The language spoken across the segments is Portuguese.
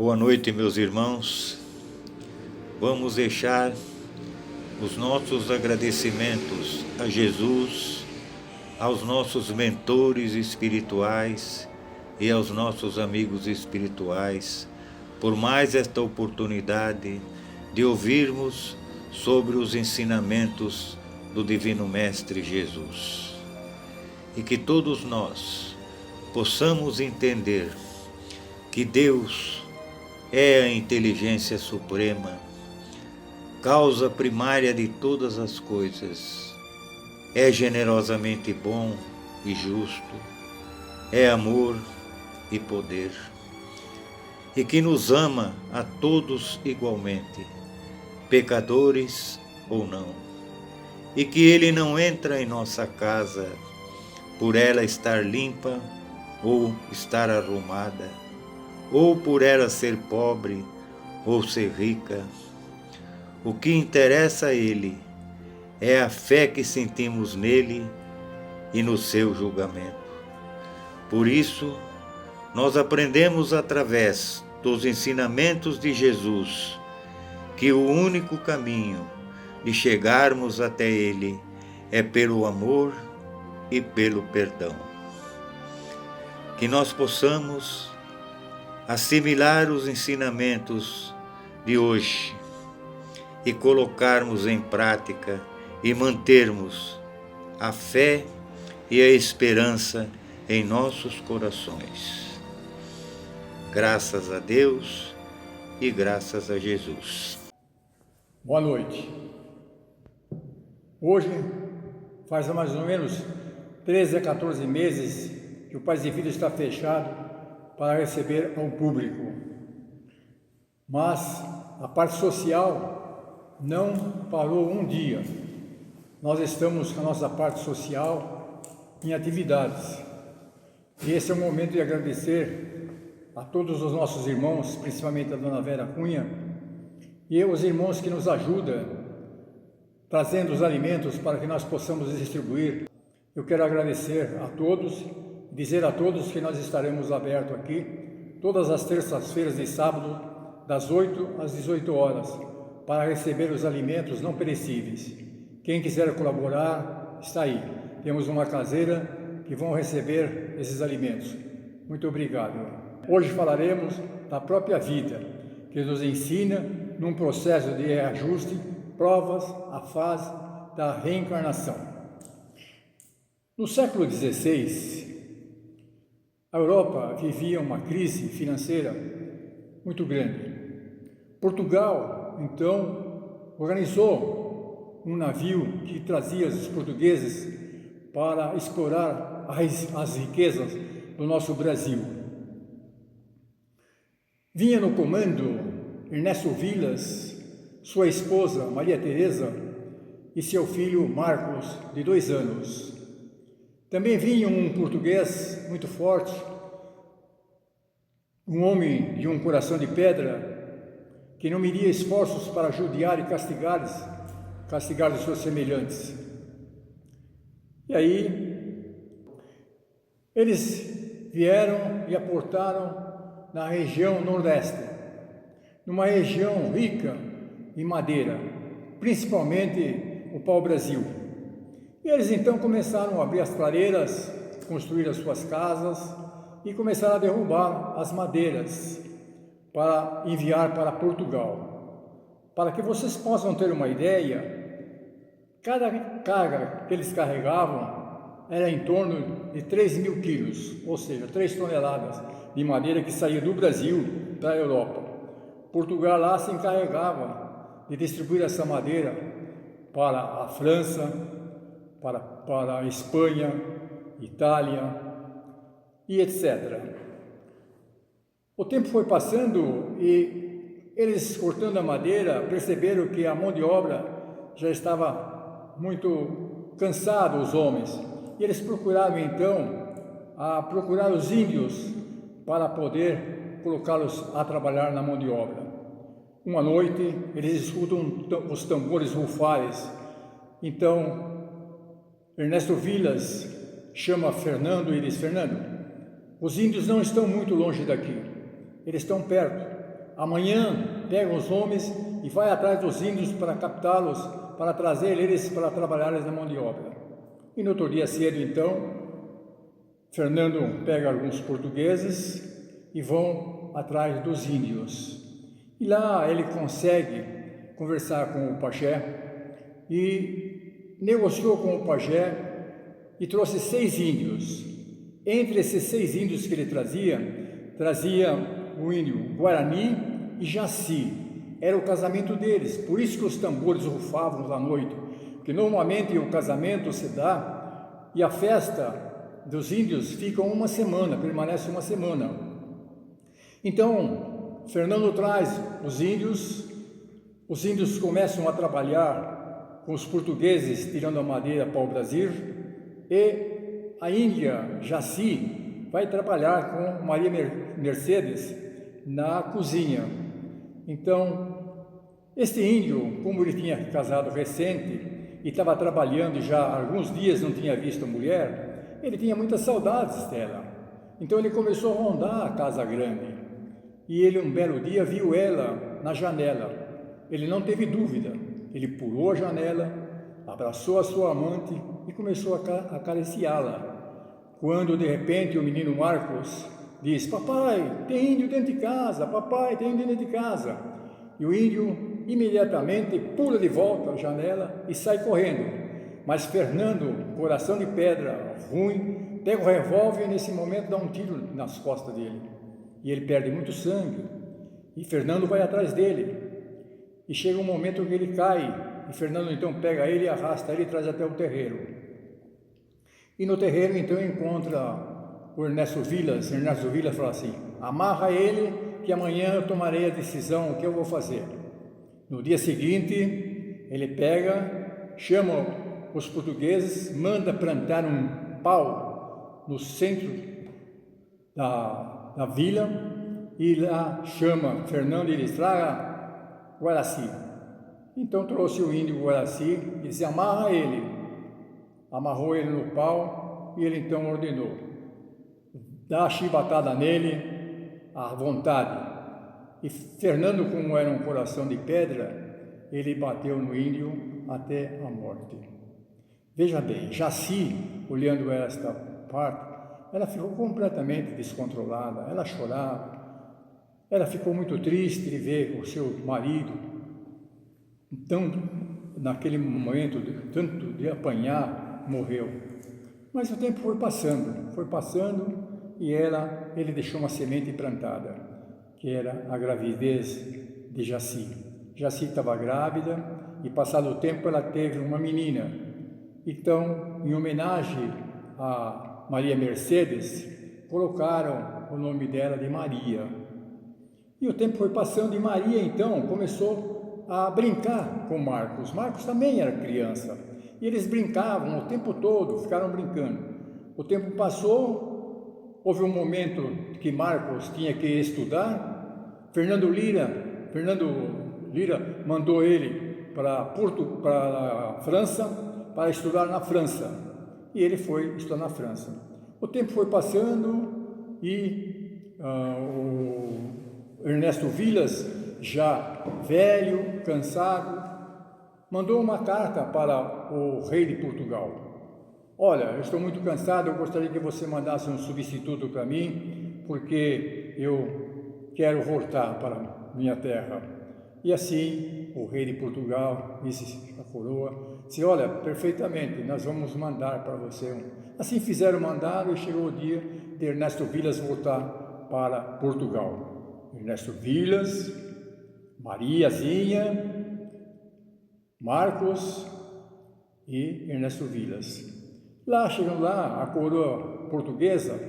Boa noite, meus irmãos. Vamos deixar os nossos agradecimentos a Jesus, aos nossos mentores espirituais e aos nossos amigos espirituais por mais esta oportunidade de ouvirmos sobre os ensinamentos do Divino Mestre Jesus. E que todos nós possamos entender que Deus é a inteligência suprema, causa primária de todas as coisas, é generosamente bom e justo, é amor e poder, e que nos ama a todos igualmente, pecadores ou não, e que Ele não entra em nossa casa por ela estar limpa ou estar arrumada, ou por ela ser pobre ou ser rica. O que interessa a Ele é a fé que sentimos nele e no seu julgamento. Por isso, nós aprendemos através dos ensinamentos de Jesus que o único caminho de chegarmos até Ele é pelo amor e pelo perdão. Que nós possamos assimilar os ensinamentos de hoje e colocarmos em prática e mantermos a fé e a esperança em nossos corações. Graças a Deus e graças a Jesus. Boa noite. Hoje faz mais ou menos 13 a 14 meses que o Paz e Vida está fechado para receber ao público. Mas a parte social não parou um dia. Nós estamos com a nossa parte social em atividades. E esse é o momento de agradecer a todos os nossos irmãos, principalmente a Dona Vera Cunha, e os irmãos que nos ajudam, trazendo os alimentos para que nós possamos distribuir. Eu quero agradecer a todos, dizer a todos que nós estaremos abertos aqui todas as terças-feiras e sábado, das 8 às 18 horas, para receber os alimentos não perecíveis. Quem quiser colaborar, está aí. Temos uma caseira que vão receber esses alimentos. Muito obrigado. Hoje falaremos da própria vida, que nos ensina num processo de reajuste, provas, a fase da reencarnação. No século XVI, a Europa vivia uma crise financeira muito grande. Portugal, então, organizou um navio que trazia os portugueses para explorar as riquezas do nosso Brasil. Vinha no comando Ernesto Vilas, sua esposa Maria Teresa e seu filho Marcos, de 2 anos. Também vinha um português muito forte, um homem de um coração de pedra, que não media esforços para judiar e castigar os seus semelhantes. E aí, eles vieram e aportaram na região nordeste, numa região rica em madeira, principalmente o pau-brasil. E eles então começaram a abrir as clareiras, construir as suas casas e começaram a derrubar as madeiras para enviar para Portugal. Para que vocês possam ter uma ideia, cada carga que eles carregavam era em torno de 3.000 quilos, ou seja, 3 toneladas de madeira que saía do Brasil para a Europa. Portugal lá se encarregava de distribuir essa madeira para a França, para a Espanha, Itália e etc. O tempo foi passando e eles, cortando a madeira, perceberam que a mão de obra já estava muito cansada, os homens. E eles procuraram então procurar os índios para poder colocá-los a trabalhar na mão de obra. Uma noite eles escutam os tambores rufarem. Então Ernesto Vilas chama Fernando e diz: Fernando, os índios não estão muito longe daqui, eles estão perto. amanhã pega os homens e vai atrás dos índios para captá-los, para trazer eles para trabalharem na mão de obra. E no outro dia cedo, então, Fernando pega alguns portugueses e vão atrás dos índios. E lá ele consegue conversar com o pajé e negociou com o pajé e trouxe 6 índios. Entre esses 6 índios que ele trazia o índio Guarani e Jaci. Era o casamento deles, por isso que os tambores rufavam à noite, porque normalmente o casamento se dá e a festa dos índios fica uma semana, permanece uma semana. Então, Fernando traz os índios começam a trabalhar com os portugueses, tirando a madeira para o Brasil, e a Índia, Jaci, vai trabalhar com Maria Mercedes na cozinha. Então, este índio, como ele tinha casado recente e estava trabalhando já há alguns dias, não tinha visto a mulher, ele tinha muitas saudades dela. Então ele começou a rondar a casa grande e ele um belo dia viu ela na janela. Ele não teve dúvida, ele pulou a janela, abraçou a sua amante e começou a acariciá-la. Quando de repente o menino Marcos diz: papai, tem índio dentro de casa, papai, tem índio dentro de casa. E o índio imediatamente pula de volta à janela e sai correndo. Mas Fernando, coração de pedra, ruim, pega o revólver e nesse momento dá um tiro nas costas dele. E ele perde muito sangue. E Fernando vai atrás dele. E chega um momento que ele cai. E Fernando então pega ele e arrasta ele e traz até o terreiro. E no terreiro então encontra o Ernesto Vilas. Ernesto Vilas fala assim: amarra ele que amanhã eu tomarei a decisão, o que eu vou fazer. No dia seguinte, ele pega, chama os portugueses, manda plantar um pau no centro da vila e lá chama Fernando e ele traga Guaraci. Então trouxe o índio Guaraci e disse: amarra ele. Amarrou ele no pau e ele então ordenou: dá a chibatada nele à vontade. E Fernando, como era um coração de pedra, ele bateu no índio até a morte. Veja bem, Jaci, olhando esta parte, ela ficou completamente descontrolada, ela chorava, ela ficou muito triste de ver o seu marido, então, naquele momento, tanto de apanhar, morreu. Mas o tempo foi passando e ele deixou uma semente plantada, que era a gravidez de Jaci. Jaci estava grávida e, passado o tempo, ela teve uma menina. Então, em homenagem a Maria Mercedes, colocaram o nome dela de Maria. E o tempo foi passando e Maria, então, começou a brincar com Marcos. Marcos também era criança. E eles brincavam o tempo todo, ficaram brincando. O tempo passou, houve um momento que Marcos tinha que estudar. Fernando Lira mandou ele para a França, para estudar na França. E ele foi estudar na França. O tempo foi passando e o Ernesto Vilas, já velho, cansado, mandou uma carta para o rei de Portugal. Olha, eu estou muito cansado, eu gostaria que você mandasse um substituto para mim, porque eu quero voltar para minha terra. E assim, o rei de Portugal disse a coroa, disse: olha, perfeitamente, nós vamos mandar para você um. Assim fizeram, mandaram, e chegou o dia de Ernesto Vilas voltar para Portugal. Ernesto Vilas, Mariazinha, Marcos e Ernesto Vilas. Chegando lá, a coroa portuguesa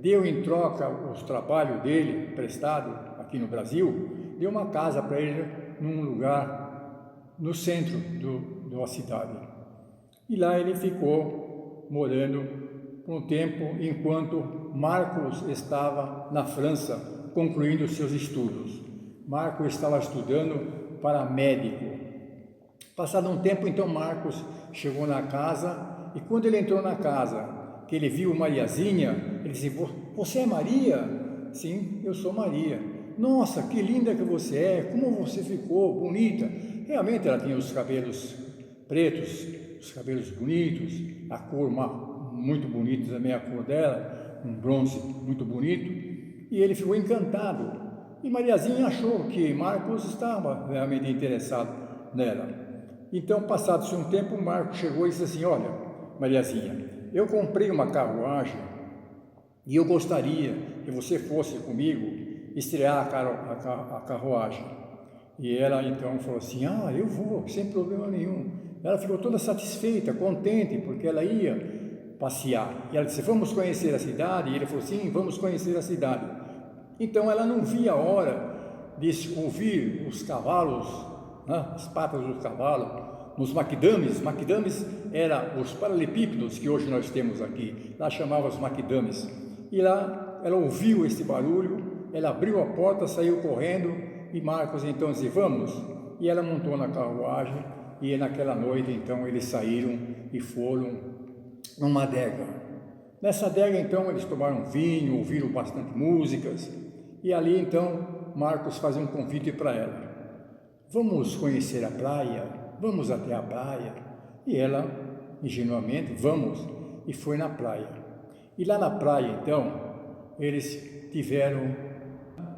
deu em troca os trabalhos dele, prestado aqui no Brasil, deu uma casa para ele num lugar no centro da cidade. E lá ele ficou morando por um tempo, enquanto Marcos estava na França, concluindo seus estudos. Marcos estava estudando para médico. Passado um tempo, então, Marcos chegou na casa, e quando ele entrou na casa, que ele viu Mariazinha, ele disse: você é Maria? Sim, eu sou Maria. nossa, que linda que você é, como você ficou bonita. Realmente ela tinha os cabelos pretos, os cabelos bonitos, a cor muito bonita também, a cor dela, um bronze muito bonito, e ele ficou encantado. E Mariazinha achou que Marcos estava realmente interessado nela. Então, passado-se um tempo, Marcos chegou e disse assim: olha, Mariazinha, eu comprei uma carruagem e eu gostaria que você fosse comigo estrear a carruagem. E ela então falou assim: ah, eu vou, sem problema nenhum. Ela ficou toda satisfeita, contente, porque ela ia passear. E ela disse: vamos conhecer a cidade? E ele falou: sim, vamos conhecer a cidade. Então ela não via a hora de ouvir os cavalos, né, as patas do cavalo, nos maquidames. Maquidames eram os paralelepípedos que hoje nós temos aqui. Lá chamava os maquidames. E lá ela ouviu esse barulho, ela abriu a porta, saiu correndo, e Marcos então disse: vamos. E ela montou na carruagem, e naquela noite então eles saíram e foram numa adega. Nessa adega então eles tomaram vinho, ouviram bastante músicas, e ali então Marcos faz um convite para ela: vamos conhecer a praia, vamos até a praia. E ela, ingenuamente, vamos, e foi na praia. E lá na praia então eles tiveram,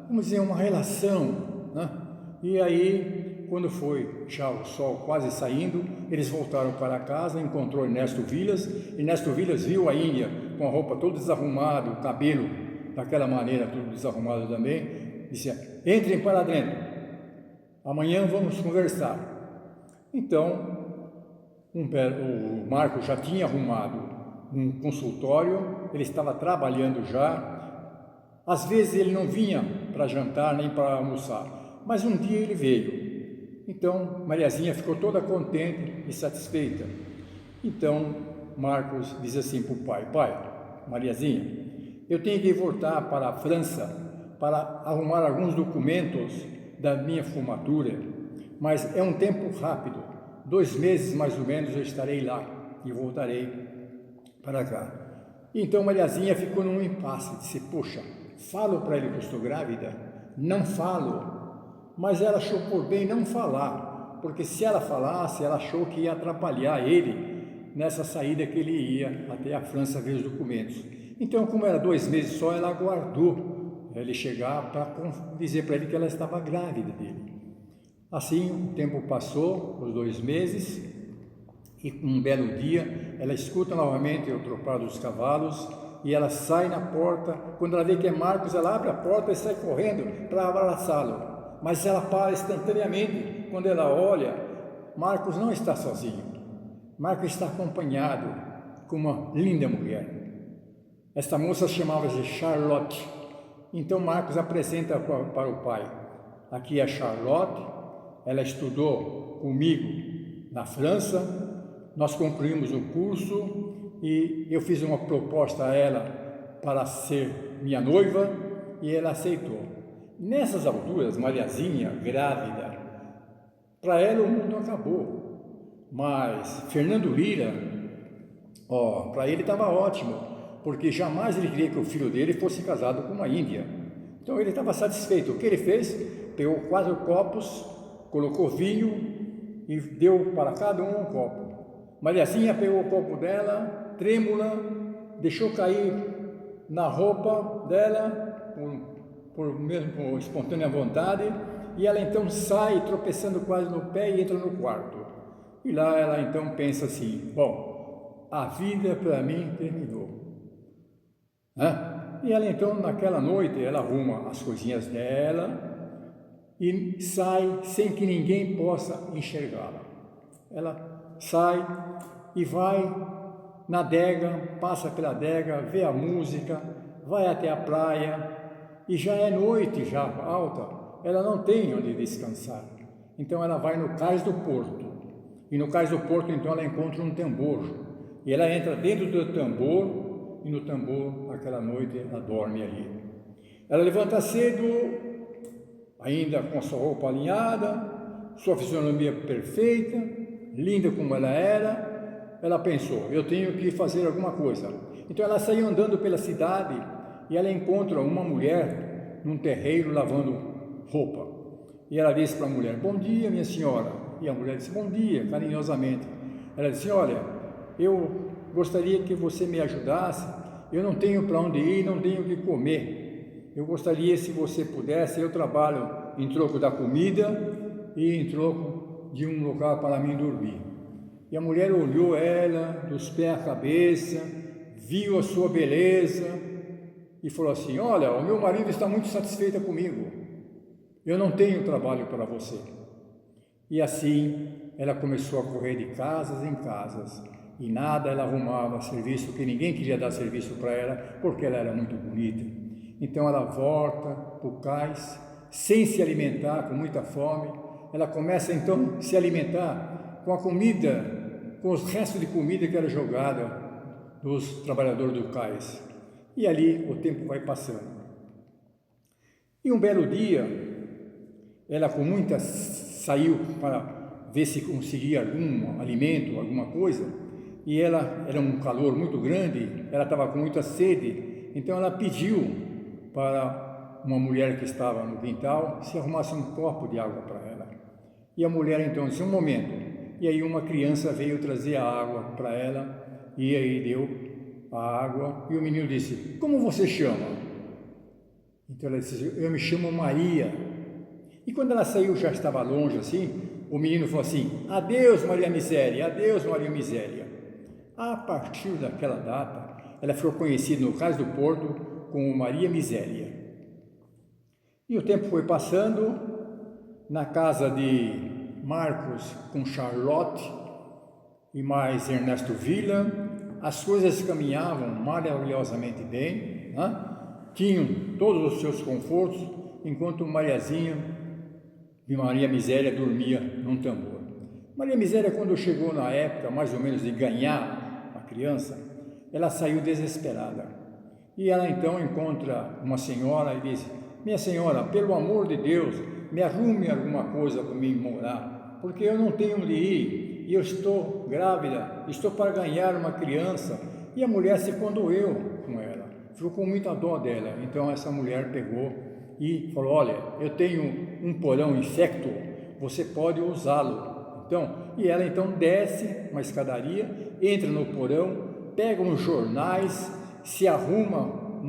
vamos dizer, uma relação, né? E aí, quando foi já o sol quase saindo, eles voltaram para casa, encontrou Ernesto Vilas. Ernesto Vilas viu a Índia com a roupa toda desarrumada, o cabelo daquela maneira, tudo desarrumado também. Disse: entrem para dentro, amanhã vamos conversar. Então, o Marco já tinha arrumado um consultório, ele estava trabalhando já. Às vezes ele não vinha para jantar nem para almoçar, mas um dia ele veio. Então Mariazinha ficou toda contente e satisfeita. Então Marcos diz assim para o pai: pai, Mariazinha, eu tenho que voltar para a França para arrumar alguns documentos da minha formatura, mas é um tempo rápido, 2 meses mais ou menos eu estarei lá e voltarei para cá. Então Mariazinha ficou num impasse, disse: poxa, falo para ele que eu estou grávida? Não falo. Mas ela achou por bem não falar, porque se ela falasse, ela achou que ia atrapalhar ele nessa saída que ele ia até a França ver os documentos. Então, como era 2 meses só, ela aguardou ele chegar para dizer para ele que ela estava grávida dele. Assim, o tempo passou, os 2 meses, e um belo dia, ela escuta novamente o tropar dos cavalos, e ela sai na porta. Quando ela vê que é Marcos, ela abre a porta e sai correndo para abraçá-lo. Mas ela para instantaneamente. Quando ela olha, Marcos não está sozinho. Marcos está acompanhado com uma linda mulher. Esta moça chamava-se Charlotte. Então Marcos apresenta para o pai: aqui é Charlotte, ela estudou comigo na França, nós concluímos o curso e eu fiz uma proposta a ela para ser minha noiva e ela aceitou. Nessas alturas, Mariazinha, grávida, para ela o mundo acabou. Mas Fernando Lira, para ele estava ótimo, porque jamais ele queria que o filho dele fosse casado com uma índia. Então ele estava satisfeito. O que ele fez? Pegou 4 copos, colocou vinho e deu para cada um copo. Mariazinha pegou o copo dela, trêmula, deixou cair na roupa dela, por espontânea vontade, e ela então sai tropeçando quase no pé e entra no quarto. E lá ela então pensa assim: bom, a vida para mim terminou. E ela então, naquela noite, ela arruma as coisinhas dela e sai sem que ninguém possa enxergá-la. Ela sai e vai na adega, passa pela adega, vê a música, vai até a praia. E já é noite, já alta, ela não tem onde descansar. Então ela vai no cais do porto. E no cais do porto, então, ela encontra um tambor. E ela entra dentro do tambor, e no tambor, aquela noite, ela dorme ali. Ela levanta cedo, ainda com a sua roupa alinhada, sua fisionomia perfeita, linda como ela era. Ela pensou: eu tenho que fazer alguma coisa. Então ela saiu andando pela cidade, e ela encontra uma mulher num terreiro lavando roupa. E ela disse para a mulher: bom dia, minha senhora. E a mulher disse: bom dia, carinhosamente. Ela disse: olha, eu gostaria que você me ajudasse, eu não tenho para onde ir, não tenho o que comer. Eu gostaria, se você pudesse, eu trabalho em troco da comida e em troco de um local para mim dormir. E a mulher olhou ela dos pés à cabeça, viu a sua beleza e falou assim: olha, o meu marido está muito satisfeito comigo, eu não tenho trabalho para você. E assim ela começou a correr de casas em casas, e nada ela arrumava serviço, que ninguém queria dar serviço para ela, porque ela era muito bonita. Então ela volta para o cais, sem se alimentar, com muita fome. Ela começa então a se alimentar com a comida, com os restos de comida que era jogada dos trabalhadores do cais. E ali o tempo vai passando. E um belo dia, ela com muita saiu para ver se conseguia algum alimento, alguma coisa, e ela era um calor muito grande, ela estava com muita sede, então ela pediu para uma mulher que estava no quintal se arrumasse um copo de água para ela. E a mulher então disse: um momento. E aí uma criança veio trazer a água para ela, e aí deu a água, e o menino disse: como você chama? Então ela disse: eu me chamo Maria. E quando ela saiu, já estava longe assim, o menino falou assim: adeus Maria Miséria, adeus Maria Miséria. A partir daquela data, ela ficou conhecida no Cais do Porto como Maria Miséria. E o tempo foi passando, na casa de Marcos com Charlotte e mais Ernesto Villa, as coisas caminhavam maravilhosamente bem, né? Tinham todos os seus confortos, enquanto Mariazinha e Maria Miséria dormia num tambor. Maria Miséria, quando chegou na época mais ou menos de ganhar a criança, ela saiu desesperada. E ela então encontra uma senhora e diz: minha senhora, pelo amor de Deus, me arrume alguma coisa para mim morar, porque eu não tenho onde ir, e eu estou grávida, estou para ganhar uma criança. E a mulher se condoeu com ela, ficou com muita dó dela. Então essa mulher pegou e falou: olha, eu tenho um porão infecto, você pode usá-lo. Então, e ela então desce uma escadaria, entra no porão, pega uns jornais, se arruma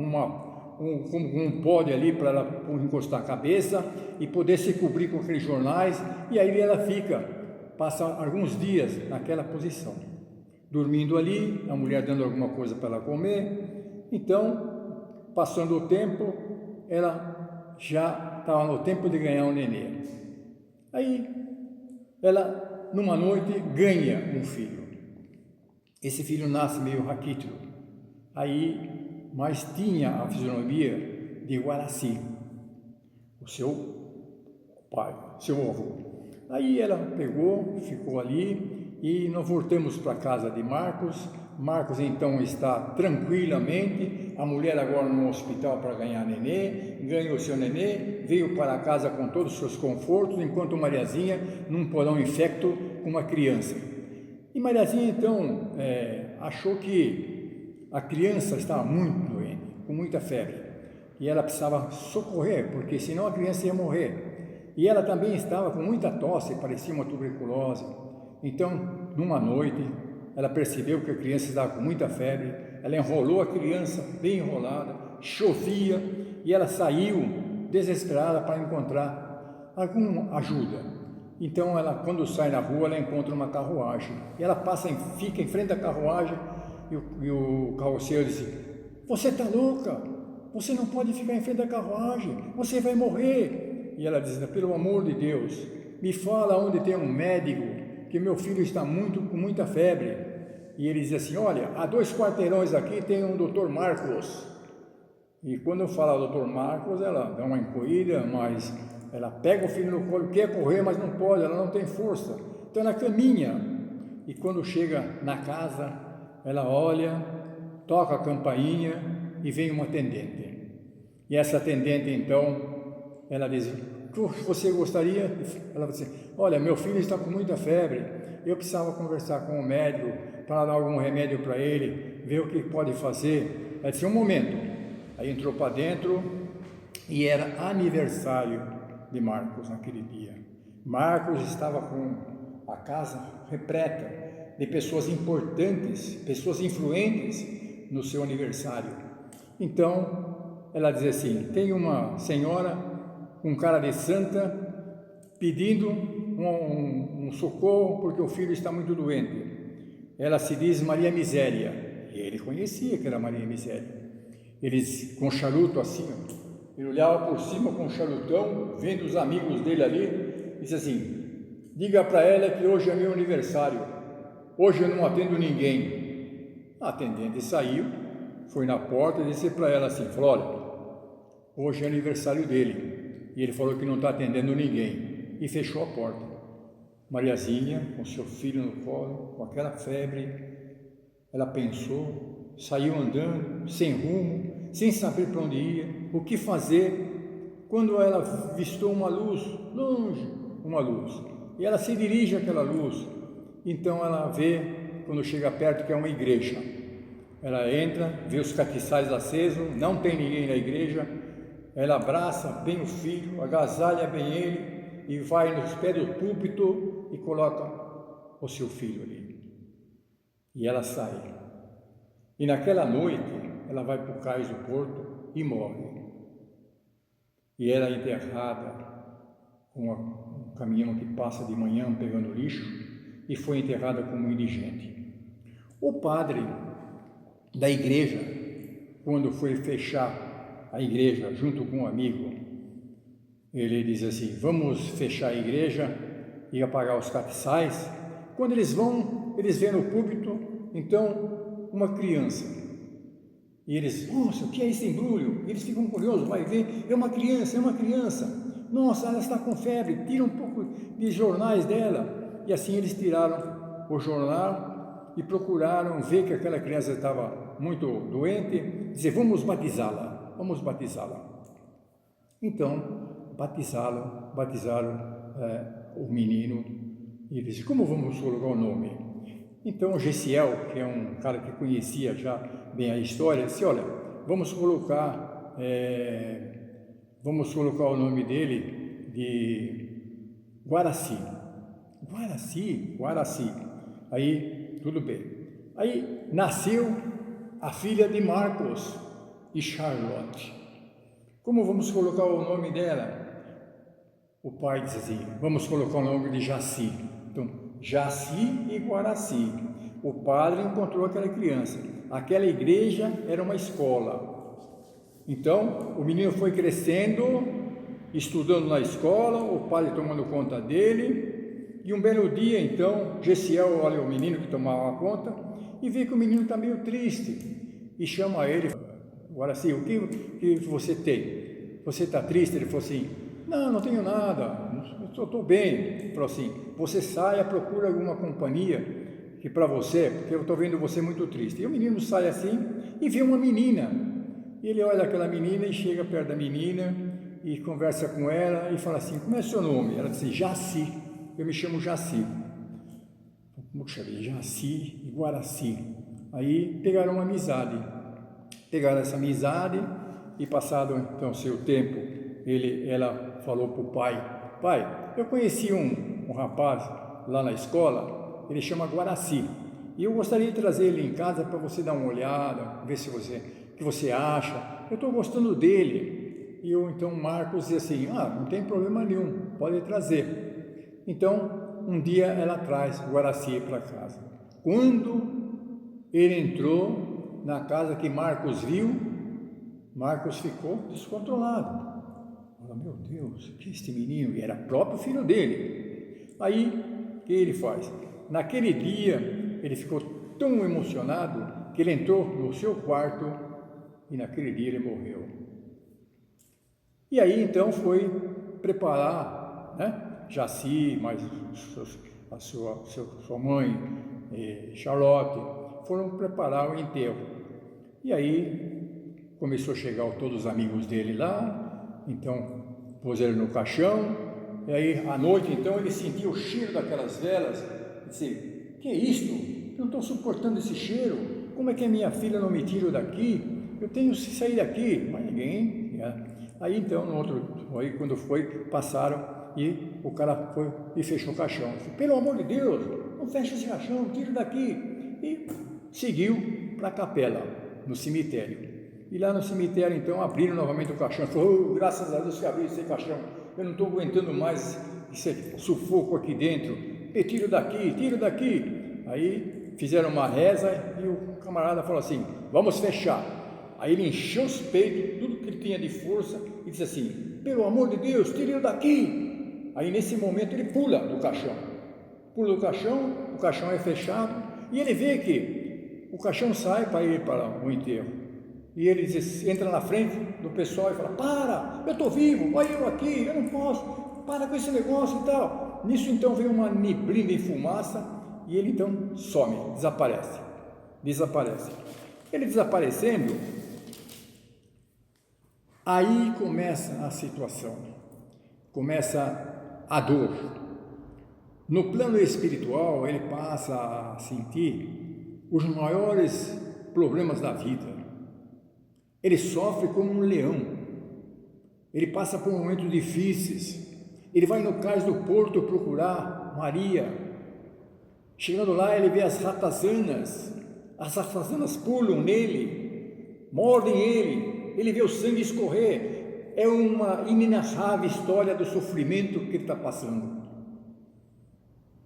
um pódio ali para ela encostar a cabeça e poder se cobrir com aqueles jornais, e aí ela passa alguns dias naquela posição, dormindo ali, a mulher dando alguma coisa para ela comer. Então, passando o tempo, ela já estava no tempo de ganhar um nenê. Aí, ela, numa noite, ganha um filho. Esse filho nasce meio raquítico, mas tinha a fisionomia de Guaraci, o seu pai, seu avô. Aí ela pegou, ficou ali, e nós voltamos para a casa de Marcos. Marcos então está tranquilamente, a mulher agora no hospital para ganhar nenê, ganhou seu nenê, veio para casa com todos os seus confortos, enquanto Mariazinha num porão infecto com uma criança. E Mariazinha então achou que a criança estava muito doente, com muita febre, e ela precisava socorrer, porque senão a criança ia morrer. E ela também estava com muita tosse, parecia uma tuberculose. Então, numa noite, ela percebeu que a criança estava com muita febre, ela enrolou a criança, bem enrolada, chovia, e ela saiu desesperada para encontrar alguma ajuda. Então, ela, quando sai na rua, ela encontra uma carruagem, e ela fica em frente da carruagem, e o carroceiro disse: você está louca? Você não pode ficar em frente da carruagem, você vai morrer. E ela diz: pelo amor de Deus, me fala onde tem um médico, que meu filho está com muita febre. E ele diz assim: olha, a 2 quarteirões aqui tem um Dr. Marcos. E quando eu falo Dr. Marcos, ela dá uma encolhida, mas ela pega o filho no colo, quer correr, mas não pode, ela não tem força. Então ela caminha, e quando chega na casa, ela olha, toca a campainha e vem uma atendente. E essa atendente então, ela diz: você gostaria? Ela diz assim: olha, meu filho está com muita febre, eu precisava conversar com o médico para dar algum remédio para ele, ver o que pode fazer. Ela disse: um momento. Aí entrou para dentro, e era aniversário de Marcos naquele dia. Marcos estava com a casa repleta de pessoas importantes, pessoas influentes no seu aniversário. Então, ela diz assim, tem uma senhora com cara de santa pedindo um socorro porque o filho está muito doente. Ela se diz Maria Miséria, e ele conhecia que era Maria Miséria. Eles, com charuto assim, ele olhava por cima com um charutão, vendo os amigos dele ali, disse assim, diga para ela que hoje é meu aniversário, hoje eu não atendo ninguém. A atendente saiu, foi na porta e disse para ela assim, falou, olha, hoje é aniversário dele, e ele falou que não está atendendo ninguém, e fechou a porta. Mariazinha, com seu filho no colo, com aquela febre, ela pensou, saiu andando, sem rumo, sem saber para onde ia, o que fazer, quando ela avistou uma luz, longe, uma luz, e ela se dirige àquela luz, então ela vê, quando chega perto, que é uma igreja. Ela entra, vê os castiçais acesos, não tem ninguém na igreja, ela abraça bem o filho, agasalha bem ele, e vai nos pés do púlpito e coloca o seu filho ali. E ela sai. E naquela noite, ela vai para o cais do porto e morre. E ela é enterrada com um caminhão que passa de manhã pegando lixo, e foi enterrada como indigente. O padre da igreja, quando foi fechar a igreja junto com um amigo, ele diz assim, vamos fechar a igreja e apagar os castiçais. Quando eles vão, eles vêem no púlpito, então, uma criança. E eles, nossa, o que é esse embrulho? Eles ficam curiosos, vai ver, é uma criança, é uma criança. Nossa, ela está com febre, tira um pouco de jornais dela. E assim eles tiraram o jornal e procuraram ver que aquela criança estava muito doente, dizer, vamos batizá-la, vamos batizá-la. Então, batizaram o menino, e ele disse, como vamos colocar o nome? Então, Gessiel, que é um cara que conhecia já bem a história, disse, olha, vamos colocar o nome dele de Guaraci. Guaraci. Aí, tudo bem. Aí, nasceu a filha de Marcos e Charlotte. Como vamos colocar o nome dela? O pai diz assim, vamos colocar o nome de Jaci. Então, Jaci e Guaraci. O padre encontrou aquela criança. Aquela igreja era uma escola. Então, o menino foi crescendo, estudando na escola, o padre tomando conta dele. E um belo dia, então, Gessiel olha o menino que tomava conta e vê que o menino está meio triste. E chama ele, Guaraci, o que você tem? Você está triste? Ele falou assim, não tenho nada, estou bem. Ele falou assim, você saia, procura alguma companhia que para você, porque eu estou vendo você muito triste. E o menino sai assim e vê uma menina. E ele olha aquela menina e chega perto da menina e conversa com ela e fala assim, como é seu nome? Ela diz, Jaci, eu me chamo Jaci. Puxa vida, Jaci e Guaraci. Aí pegaram uma amizade. Pegaram essa amizade e passado então seu tempo, ela falou para o pai, eu conheci um rapaz lá na escola, ele chama Guaraci, e eu gostaria de trazer ele em casa para você dar uma olhada, ver o que você acha, eu estou gostando dele. E então Marcos disse assim, não tem problema nenhum, pode trazer. Então um dia ela traz Guaraci para casa. Quando ele entrou na casa que Marcos viu, Marcos ficou descontrolado. Fala, meu Deus, que é este menino? E era próprio filho dele. Aí, o que ele faz? Naquele dia, ele ficou tão emocionado que ele entrou no seu quarto e naquele dia ele morreu. E aí, então, foi preparar, Jaci, mais a sua mãe, Charlotte, foram preparar o enterro. E aí começou a chegar todos os amigos dele lá, então pôs ele no caixão, e aí à noite então ele sentiu o cheiro daquelas velas, e disse, que é isto? Eu não estou suportando esse cheiro, como é que a minha filha não me tira daqui? Eu tenho que sair daqui, mas ninguém. Aí então, aí quando foi, passaram e o cara foi e fechou o caixão. Disse, pelo amor de Deus, não fecha esse caixão, tira daqui. E seguiu para a capela, no cemitério. E lá no cemitério, então, abriram novamente o caixão. Falou, graças a Deus que abriu esse caixão. Eu não estou aguentando mais esse sufoco aqui dentro. E tira daqui, tira daqui. Aí fizeram uma reza e o camarada falou assim, vamos fechar. Aí ele encheu os peitos, tudo que ele tinha de força, e disse assim, pelo amor de Deus, tire-o daqui. Aí nesse momento ele pula do caixão. Pula do caixão, o caixão é fechado, e ele vê que o caixão sai para ir para o enterro. E ele diz, entra na frente do pessoal e fala, para, eu estou vivo, olha eu aqui, eu não posso, para com esse negócio e tal. Nisso então vem uma neblina e fumaça, e ele então some, desaparece. Ele desaparecendo, aí começa a situação, começa a dor. No plano espiritual, ele passa a sentir os maiores problemas da vida. Ele sofre como um leão. Ele passa por momentos difíceis. Ele vai no cais do porto procurar Maria. Chegando lá, ele vê as ratazanas. As ratazanas pulam nele, mordem ele vê o sangue escorrer. É uma inenarrável história do sofrimento que ele está passando.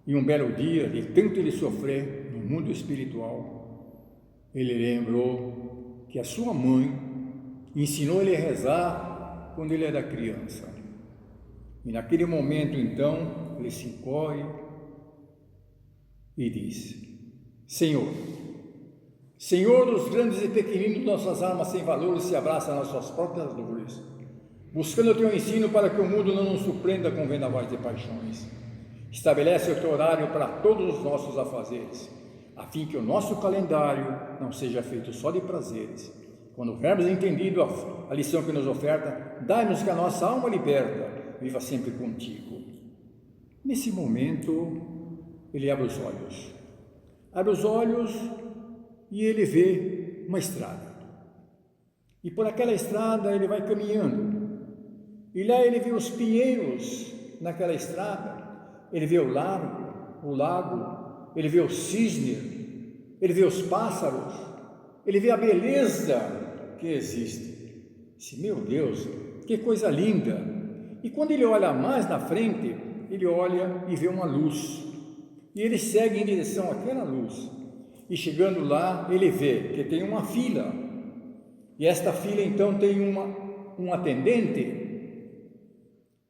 E um belo dia, de tanto ele sofrer no mundo espiritual, ele lembrou que a sua mãe ensinou ele a rezar quando ele era criança. E naquele momento, então, ele se encolhe e diz, Senhor dos grandes e pequeninos, nossas almas sem valores se abraçam nas suas próprias dores, buscando o teu ensino para que o mundo não nos surpreenda com vendavais de paixões. Estabelece o teu horário para todos os nossos afazeres, a fim que o nosso calendário não seja feito só de prazeres. Quando houvermos entendido a lição que nos oferta, dai-nos que a nossa alma liberta viva sempre contigo. Nesse momento, ele abre os olhos e ele vê uma estrada. E por aquela estrada ele vai caminhando. E lá ele vê os pinheiros naquela estrada. Ele vê o lago, ele vê o cisne, ele vê os pássaros, ele vê a beleza que existe. Disse, meu Deus, que coisa linda! E quando ele olha mais na frente, ele olha e vê uma luz. E ele segue em direção àquela luz. E chegando lá, ele vê que tem uma fila. E esta fila então tem um atendente.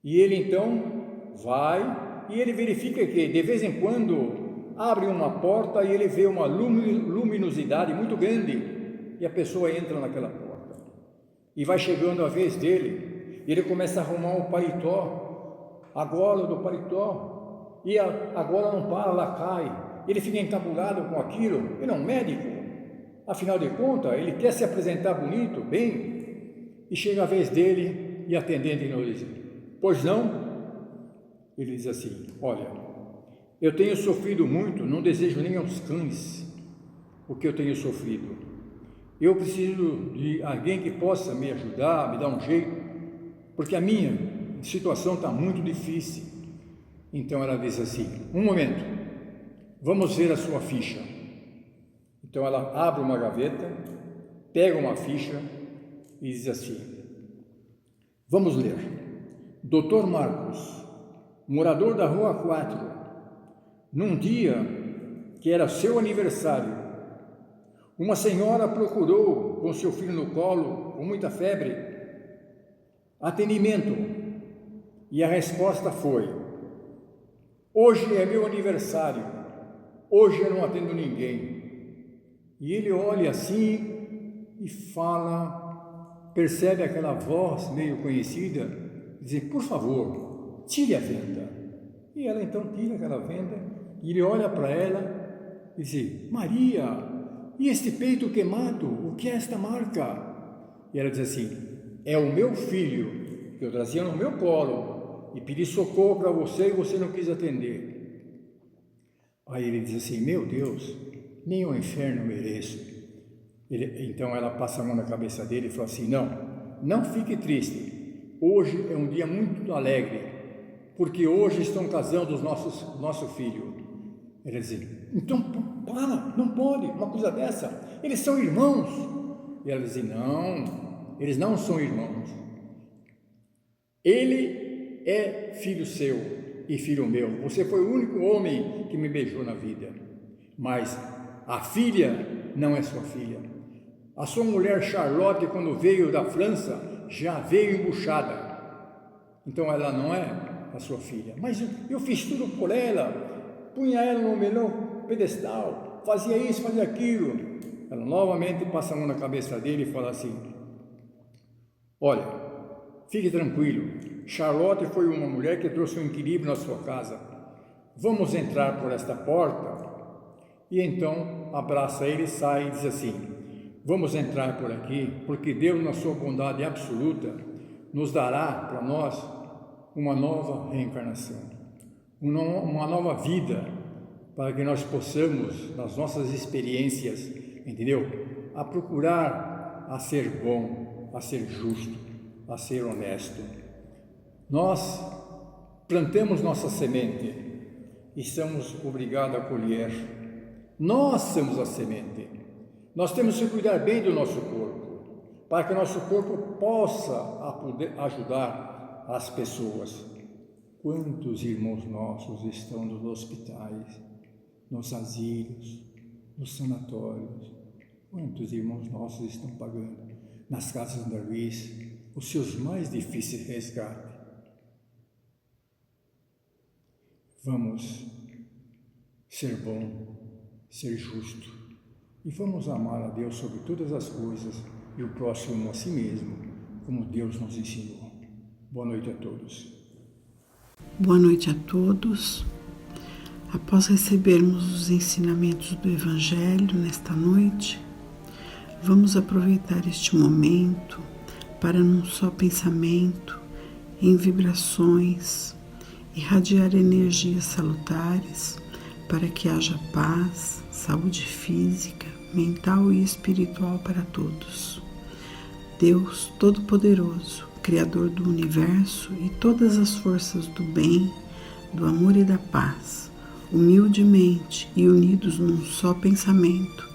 E ele então vai e ele verifica que de vez em quando abre uma porta e ele vê uma luminosidade muito grande. E a pessoa entra naquela porta. E vai chegando a vez dele. E ele começa a arrumar o paletó, a gola do paletó. E a gola não para, ela cai. Ele fica encabulado com aquilo. Ele é um médico. Afinal de contas, ele quer se apresentar bonito, bem. E chega a vez dele e a atendente não diz, pois não? Ele diz assim, olha, eu tenho sofrido muito, não desejo nem aos cães o que eu tenho sofrido. Eu preciso de alguém que possa me ajudar, me dar um jeito, porque a minha situação está muito difícil. Então ela diz assim, um momento, vamos ver a sua ficha. Então ela abre uma gaveta, pega uma ficha e diz assim, vamos ler. Dr. Marcos, morador da Rua 4, num dia que era seu aniversário, uma senhora procurou com seu filho no colo, com muita febre, atendimento, e a resposta foi, hoje é meu aniversário, hoje eu não atendo ninguém. E ele olha assim e fala, percebe aquela voz meio conhecida, diz, por favor, tire a venda. E ela então tira aquela venda, e ele olha para ela e diz, Maria, e este peito queimado, o que é esta marca? E ela diz assim, é o meu filho, que eu trazia no meu colo, e pedi socorro para você e você não quis atender. Aí ele diz assim, meu Deus, nem o inferno mereço. Então ela passa a mão na cabeça dele e fala assim, não fique triste, hoje é um dia muito alegre, porque hoje estão casando os nosso filho. Ele dizia, então para, não pode, uma coisa dessa, eles são irmãos. E ela dizia, não, eles não são irmãos. Ele é filho seu e filho meu. Você foi o único homem que me beijou na vida. Mas a filha não é sua filha. A sua mulher Charlotte, quando veio da França, já veio embuchada. Então ela não é a sua filha. Mas eu fiz tudo por ela. Punha ela no melhor pedestal. Fazia isso, fazia aquilo. Ela novamente passa a mão na cabeça dele e fala assim, olha, fique tranquilo, Charlotte foi uma mulher que trouxe um equilíbrio na sua casa. Vamos entrar por esta porta. E então abraça ele e sai e diz assim, vamos entrar por aqui, porque Deus, na sua bondade absoluta, nos dará para nós uma nova reencarnação, uma nova vida, para que nós possamos, nas nossas experiências, entendeu? A procurar a ser bom, a ser justo, a ser honesto. Nós plantamos nossa semente e somos obrigados a colher. Nós somos a semente. Nós temos que cuidar bem do nosso corpo, para que o nosso corpo possa ajudar as pessoas. Quantos irmãos nossos estão nos hospitais, nos asilos, nos sanatórios? Quantos irmãos nossos estão pagando nas casas da Luiz os seus mais difíceis resgates? Vamos ser bom, ser justo, e vamos amar a Deus sobre todas as coisas e o próximo a si mesmo, como Deus nos ensinou. Boa noite a todos. Boa noite a todos. Após recebermos os ensinamentos do Evangelho nesta noite, vamos aproveitar este momento para, num só pensamento, em vibrações, irradiar energias salutares para que haja paz, saúde física, mental e espiritual para todos. Deus Todo-Poderoso, Criador do Universo e todas as forças do bem, do amor e da paz, humildemente e unidos num só pensamento,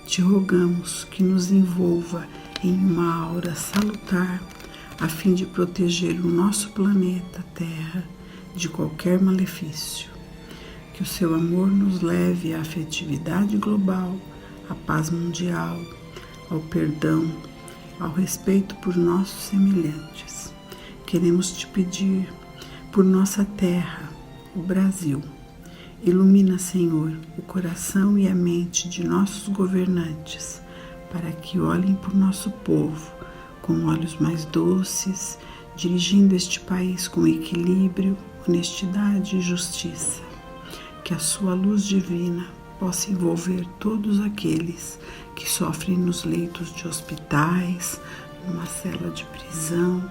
te rogamos que nos envolva em uma aura salutar, a fim de proteger o nosso planeta Terra de qualquer malefício. Que o seu amor nos leve à afetividade global, à paz mundial, ao perdão, ao respeito por nossos semelhantes. Queremos te pedir por nossa terra, o Brasil. Ilumina, Senhor, o coração e a mente de nossos governantes, para que olhem por nosso povo com olhos mais doces, dirigindo este país com equilíbrio, honestidade e justiça. Que a sua luz divina possa envolver todos aqueles que sofrem nos leitos de hospitais, numa cela de prisão,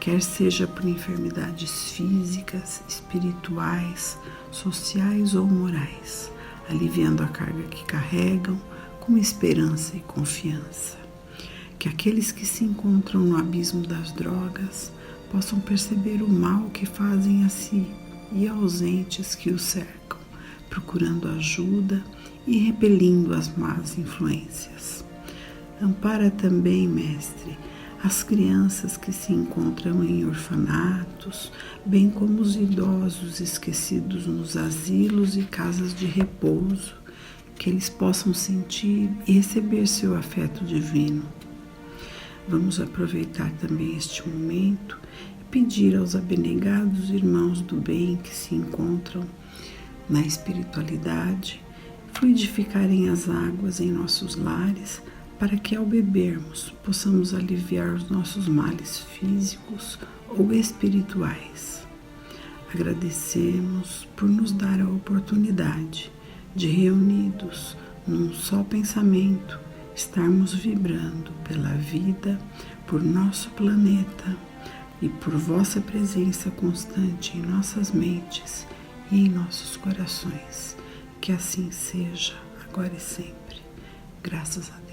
quer seja por enfermidades físicas, espirituais, sociais ou morais, aliviando a carga que carregam com esperança e confiança. Que aqueles que se encontram no abismo das drogas possam perceber o mal que fazem a si e aos entes que os cercam, procurando ajuda e repelindo as más influências. Ampara também, Mestre, as crianças que se encontram em orfanatos, bem como os idosos esquecidos nos asilos e casas de repouso, que eles possam sentir e receber seu afeto divino. Vamos aproveitar também este momento e pedir aos abnegados irmãos do bem que se encontram na espiritualidade, fluidificarem as águas em nossos lares, para que ao bebermos possamos aliviar os nossos males físicos ou espirituais. Agradecemos por nos dar a oportunidade de, reunidos num só pensamento, estarmos vibrando pela vida, por nosso planeta e por vossa presença constante em nossas mentes e em nossos corações. Que assim seja, agora e sempre. Graças a Deus.